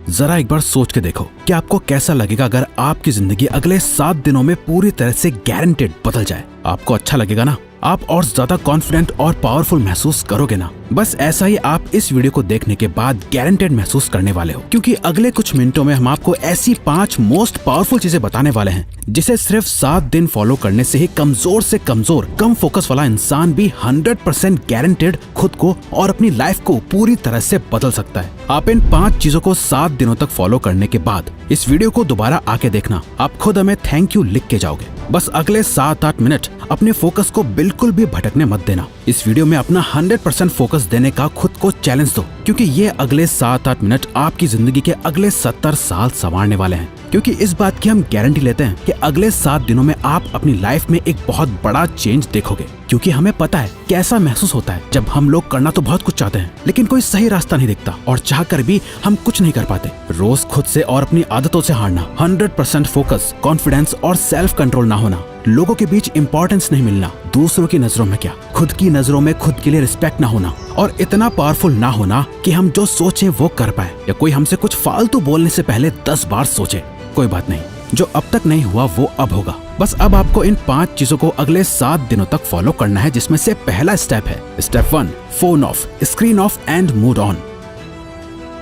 जरा एक बार सोच के देखो कि आपको कैसा लगेगा अगर आपकी जिंदगी अगले 7 दिनों में पूरी तरह से गारंटेड बदल जाए। आपको अच्छा लगेगा ना? आप और ज्यादा कॉन्फिडेंट और पावरफुल महसूस करोगे ना? बस ऐसा ही आप इस वीडियो को देखने के बाद गारंटेड महसूस करने वाले हो, क्योंकि अगले कुछ मिनटों में हम आपको ऐसी 5 मोस्ट पावरफुल चीजें बताने वाले हैं जिसे सिर्फ 7 दिन फॉलो करने से ही कमजोर से कमजोर कम फोकस वाला इंसान भी 100% गारंटेड खुद को और अपनी लाइफ को पूरी तरह से बदल सकता है। आप इन 5 चीजों को 7 दिनों तक फॉलो करने के बाद इस वीडियो को दोबारा आके देखना, आप खुद हमें थैंक यू लिख के जाओगे। बस अगले 7-8 मिनट अपने फोकस को बिल्कुल भी भटकने मत देना। इस वीडियो में अपना 100% फोकस देने का खुद को चैलेंज दो, क्योंकि ये अगले 7-8 मिनट आपकी जिंदगी के अगले 70 साल संवारने वाले हैं। क्योंकि इस बात की हम गारंटी लेते हैं कि अगले 7 दिनों में आप अपनी लाइफ में एक बहुत बड़ा चेंज देखोगे, क्योंकि हमें पता है कैसा महसूस होता है जब हम लोग करना तो बहुत कुछ चाहते हैं लेकिन कोई सही रास्ता नहीं दिखता और चाह कर भी हम कुछ नहीं कर पाते। रोज खुद से और अपनी आदतों से हारना, 100% फोकस, कॉन्फिडेंस और सेल्फ कंट्रोल ना होना, लोगों के बीच इंपॉर्टेंस नहीं मिलना, दूसरों की नजरों में क्या खुद की नजरों में खुद के लिए रिस्पेक्ट ना होना और इतना पावरफुल ना होना कि हम जो सोचें वो कर पाए, या कोई हमसे कुछ फालतू बोलने से पहले 10 बार सोचे। कोई बात नहीं, जो अब तक नहीं हुआ वो अब होगा। बस अब आपको इन 5 चीजों को अगले 7 दिनों तक फॉलो करना है, जिसमें से पहला स्टेप है step 1, phone of, screen of and mood on.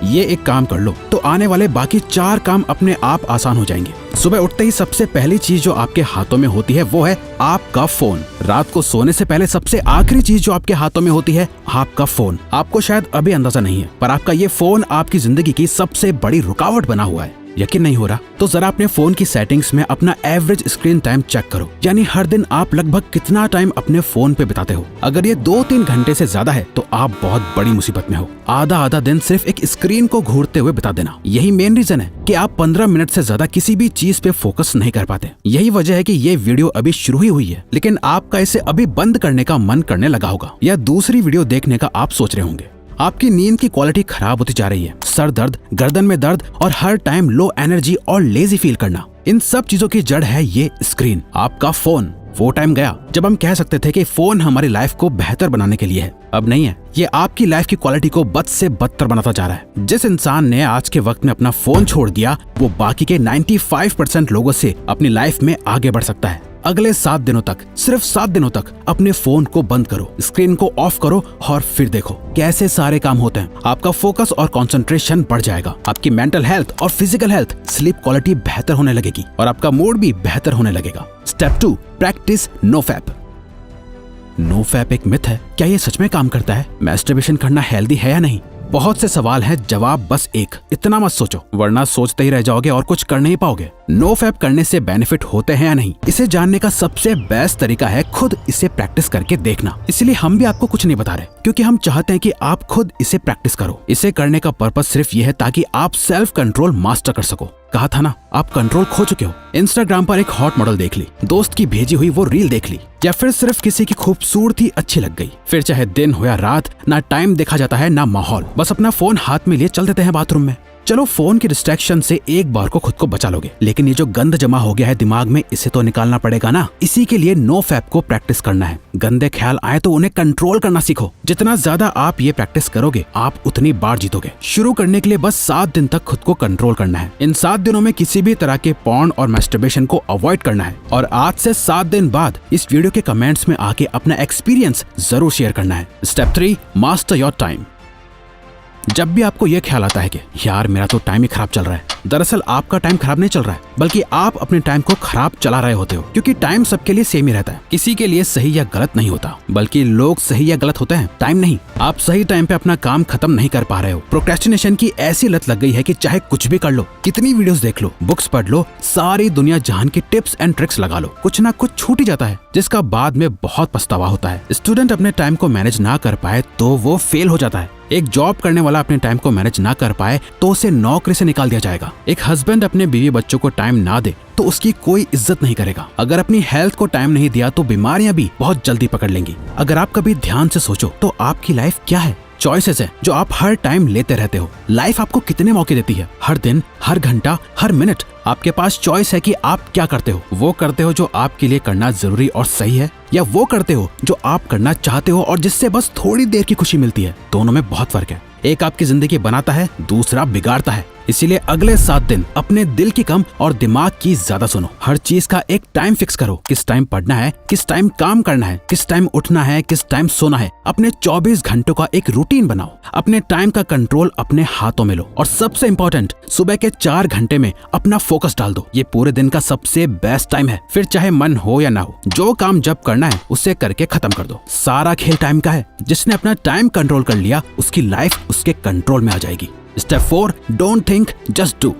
ये एक काम कर लो तो आने वाले बाकी 4 काम अपने आप आसान हो जाएंगे। सुबह उठते ही सबसे पहली चीज जो आपके हाथों में होती है वो है आपका फोन। रात को सोने से पहले सबसे आखिरी चीज जो आपके हाथों में होती है आपका फोन। आपको शायद अभी अंदाजा नहीं है, पर आपका ये फोन आपकी जिंदगी की सबसे बड़ी रुकावट बना हुआ है। यकीन नहीं हो रहा तो जरा अपने फोन की सेटिंग्स में अपना एवरेज स्क्रीन टाइम चेक करो, यानी हर दिन आप लगभग कितना टाइम अपने फोन पे बिताते हो। अगर ये 2-3 घंटे से ज्यादा है तो आप बहुत बड़ी मुसीबत में हो। आधा दिन सिर्फ एक स्क्रीन को घूरते हुए बिता देना, यही मेन रीजन है कि आप 15 मिनट से ज्यादा किसी भी चीज पे फोकस नहीं कर पाते। यही वजह है कि ये वीडियो अभी शुरू ही हुई है, लेकिन आपका इसे अभी बंद करने का मन करने लगा होगा, या दूसरी वीडियो देखने का आप सोच रहे होंगे। आपकी नींद की क्वालिटी खराब होती जा रही है, सर दर्द, गर्दन में दर्द और हर टाइम लो एनर्जी और लेजी फील करना, इन सब चीजों की जड़ है ये स्क्रीन, आपका फोन। वो टाइम गया जब हम कह सकते थे कि फोन हमारी लाइफ को बेहतर बनाने के लिए है। अब नहीं है, ये आपकी लाइफ की क्वालिटी को बद से बदतर बनाता जा रहा है। जिस इंसान ने आज के वक्त में अपना फोन छोड़ दिया वो बाकी के 95% लोगों से अपनी लाइफ में आगे बढ़ सकता है। अगले 7 दिनों तक, सिर्फ 7 दिनों तक अपने फोन को बंद करो, स्क्रीन को ऑफ करो और फिर देखो कैसे सारे काम होते हैं। आपका फोकस और कंसंट्रेशन बढ़ जाएगा, आपकी मेंटल हेल्थ और फिजिकल हेल्थ, स्लीप क्वालिटी बेहतर होने लगेगी और आपका मूड भी बेहतर होने लगेगा। Step 2, practice no fap. No fap एक मिथ है, क्या ये सच में काम करता है? मैस्टरबेशन करना हेल्दी है या नहीं? बहुत से सवाल है, जवाब बस एक, इतना मत सोचो वरना सोचते ही रह जाओगे और कुछ कर नहीं पाओगे। नो फैप करने से बेनिफिट होते हैं या नहीं, इसे जानने का सबसे बेस्ट तरीका है खुद इसे प्रैक्टिस करके देखना। इसलिए हम भी आपको कुछ नहीं बता रहे, क्योंकि हम चाहते हैं कि आप खुद इसे प्रैक्टिस करो। इसे करने का पर्पस सिर्फ ये है ताकि आप सेल्फ कंट्रोल मास्टर कर सको। कहा था ना, आप कंट्रोल खो चुके हो। इंस्टाग्राम पर एक हॉट मॉडल देख ली, दोस्त की भेजी हुई वो रील देख ली, या फिर सिर्फ किसी की खूबसूरती अच्छी लग गई, फिर चाहे दिन हो या रात, ना टाइम देखा जाता है ना माहौल, बस अपना फोन हाथ में लिए चल देते हैं बाथरूम में। चलो फोन की डिस्ट्रैक्शन से एक बार को खुद को बचा लोगे, लेकिन ये जो गंद जमा हो गया है दिमाग में, इसे तो निकालना पड़ेगा ना। इसी के लिए नो फैप को प्रैक्टिस करना है। गंदे ख्याल आए तो उन्हें कंट्रोल करना सीखो। जितना ज्यादा आप ये प्रैक्टिस करोगे आप उतनी बार जीतोगे। शुरू करने के लिए बस 7 दिन तक खुद को कंट्रोल करना है। इन 7 दिनों में किसी भी तरह के पॉर्न और मैस्टरबेशन को अवॉइड करना है, और आज से 7 दिन बाद इस वीडियो के कमेंट्स में आके अपना एक्सपीरियंस जरूर शेयर करना है। Step 3, master your time. जब भी आपको यह ख्याल आता है कि यार मेरा तो टाइम ही खराब चल रहा है, दरअसल आपका टाइम खराब नहीं चल रहा है, बल्कि आप अपने टाइम को खराब चला रहे होते हो। क्योंकि टाइम सबके लिए सेम ही रहता है, किसी के लिए सही या गलत नहीं होता, बल्कि लोग सही या गलत होते हैं, टाइम नहीं। आप सही टाइम पे अपना काम खत्म नहीं कर पा रहे हो। प्रोक्रेस्टिनेशन की ऐसी लत लग गई है कि चाहे कुछ भी कर लो, कितनी वीडियोस देख लो, बुक्स पढ़ लो, सारी दुनिया जहान की टिप्स एंड ट्रिक्स लगा लो, कुछ ना कुछ छूट ही जाता है, जिसका बाद में बहुत पछतावा होता है। स्टूडेंट अपने टाइम को मैनेज ना कर पाए तो वो फेल हो जाता है। एक जॉब करने वाला अपने टाइम को मैनेज ना कर पाए तो उसे नौकरी से निकाल दिया जाएगा। एक हस्बैंड अपने बीवी बच्चों को टाइम ना दे तो उसकी कोई इज्जत नहीं करेगा। अगर अपनी हेल्थ को टाइम नहीं दिया तो बीमारियां भी बहुत जल्दी पकड़ लेंगी। अगर आप कभी ध्यान से सोचो तो आपकी लाइफ क्या है? चॉइसेस है जो आप हर टाइम लेते रहते हो। लाइफ आपको कितने मौके देती है? हर दिन, हर घंटा, हर मिनट आपके पास चॉइस है कि आप क्या करते हो। वो करते हो जो आपके लिए करना जरूरी और सही है, या वो करते हो जो आप करना चाहते हो और जिससे बस थोड़ी देर की खुशी मिलती है। दोनों में बहुत फर्क है। एक आपकी जिंदगी बनाता है, दूसरा बिगाड़ता है। इसीलिए अगले 7 दिन अपने दिल की कम और दिमाग की ज्यादा सुनो। हर चीज का एक टाइम फिक्स करो, किस टाइम पढ़ना है, किस टाइम काम करना है, किस टाइम उठना है, किस टाइम सोना है। अपने 24 घंटों का एक रूटीन बनाओ। अपने टाइम का कंट्रोल अपने हाथों में लो और सबसे इम्पोर्टेंट, सुबह के 4 घंटे में अपना फोकस डाल दो। ये पूरे दिन का सबसे बेस्ट टाइम है। फिर चाहे मन हो या ना हो, जो काम जब करना है उसे करके खत्म कर दो। सारा खेल टाइम का है। जिसने अपना टाइम कंट्रोल कर लिया उसकी लाइफ उसके कंट्रोल में आ जाएगी। Step 4, don't think, just do.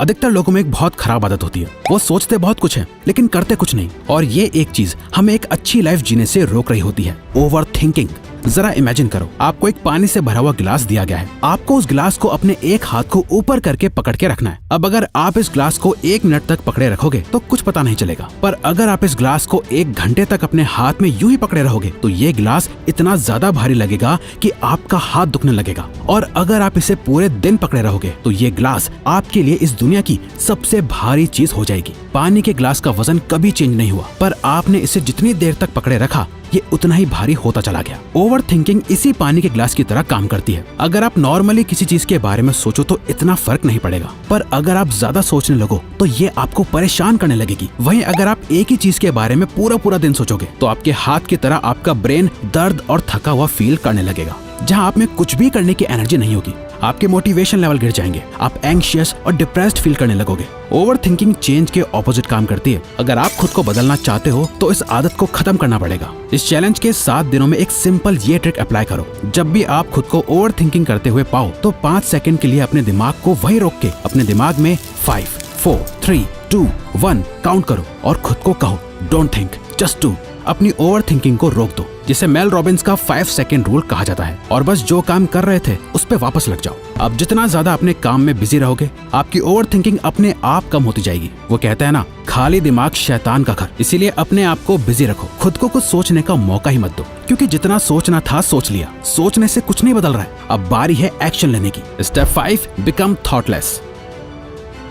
अधिकतर लोगों में एक बहुत खराब आदत होती है, वो सोचते बहुत कुछ है लेकिन करते कुछ नहीं। और ये एक चीज हमें एक अच्छी लाइफ जीने से रोक रही होती है, ओवर थिंकिंग। जरा इमेजिन करो, आपको एक पानी से भरा हुआ गिलास दिया गया है। आपको उस गिलास को अपने एक हाथ को ऊपर करके पकड़ के रखना है। अब अगर आप इस गिलास को 1 मिनट तक पकड़े रखोगे तो कुछ पता नहीं चलेगा, पर अगर आप इस गिलास को 1 घंटे तक अपने हाथ में यूं ही पकड़े रहोगे तो ये गिलास इतना ज्यादा भारी लगेगा कि आपका हाथ दुखने लगेगा। और अगर आप इसे पूरे दिन पकड़े रहोगे तो ये गिलास आपके लिए इस दुनिया की सबसे भारी चीज हो जाएगी। पानी के गिलास का वजन कभी चेंज नहीं हुआ, पर आपने इसे जितनी देर तक पकड़े रखा ये उतना ही भारी होता चला गया। ओवर थिंकिंग इसी पानी के ग्लास की तरह काम करती है। अगर आप नॉर्मली किसी चीज के बारे में सोचो तो इतना फर्क नहीं पड़ेगा, पर अगर आप ज्यादा सोचने लगो तो ये आपको परेशान करने लगेगी। वहीं अगर आप एक ही चीज के बारे में पूरा दिन सोचोगे तो आपके हाथ की तरह आपका ब्रेन दर्द और थका हुआ फील करने लगेगा। जहाँ आप में कुछ भी करने की एनर्जी नहीं होगी, आपके मोटिवेशन लेवल गिर जाएंगे, आप एंग्शियस और डिप्रेस्ड फील करने लगोगे। ओवर थिंकिंग चेंज के ऑपोजिट काम करती है। अगर आप खुद को बदलना चाहते हो तो इस आदत को खत्म करना पड़ेगा। इस चैलेंज के 7 दिनों में एक सिंपल ये ट्रिक अप्लाई करो। जब भी आप खुद को ओवर थिंकिंग करते हुए पाओ तो 5 सेकंड के लिए अपने दिमाग को वहीं रोक के अपने दिमाग में 5, 4, 3, 2, 1 काउंट करो और खुद को कहो, डोंट थिंक, जस्ट डू। अपनी ओवर थिंकिंग को रोक दो, जिसे मेल रॉबिन्स का 5 सेकंड रूल कहा जाता है। और बस जो काम कर रहे थे उस पे वापस लग जाओ। अब जितना ज्यादा अपने काम में बिजी रहोगे, आपकी ओवर थिंकिंग अपने आप कम होती जाएगी। वो कहते हैं ना, खाली दिमाग शैतान का घर। इसीलिए अपने आप को बिजी रखो, खुद को कुछ सोचने का मौका ही मत दो, क्योंकि जितना सोचना था सोच लिया। सोचने से कुछ नहीं बदल रहा है, अब बारी है एक्शन लेने की। Step 5, become thoughtless.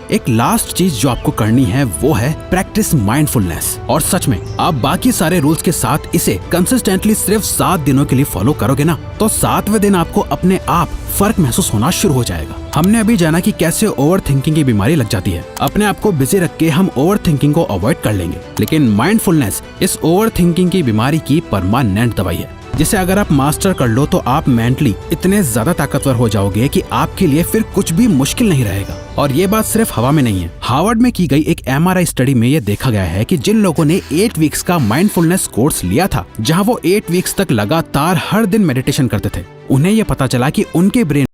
एक लास्ट चीज जो आपको करनी है वो है प्रैक्टिस माइंडफुलनेस। और सच में आप बाकी सारे रूल्स के साथ इसे कंसिस्टेंटली सिर्फ 7 दिनों के लिए फॉलो करोगे ना, तो 7वें दिन आपको अपने आप फर्क महसूस होना शुरू हो जाएगा। हमने अभी जाना कि कैसे ओवर थिंकिंग की बीमारी लग जाती है। अपने आप को बिजी रख के हम ओवर थिंकिंग को अवॉइड कर लेंगे, लेकिन माइंडफुलनेस इस ओवर थिंकिंग की बीमारी की परमानेंट दवाई है, जिसे अगर आप मास्टर कर लो तो आप मेंटली इतने ज्यादा ताकतवर हो जाओगे कि आपके लिए फिर कुछ भी मुश्किल नहीं रहेगा। और ये बात सिर्फ हवा में नहीं है। हार्वर्ड में की गई एक MRI स्टडी में ये देखा गया है कि जिन लोगों ने 8 वीक्स का माइंडफुलनेस कोर्स लिया था, जहां वो 8 वीक्स तक लगातार हर दिन मेडिटेशन करते थे, उन्हें ये पता चला कि उनके ब्रेन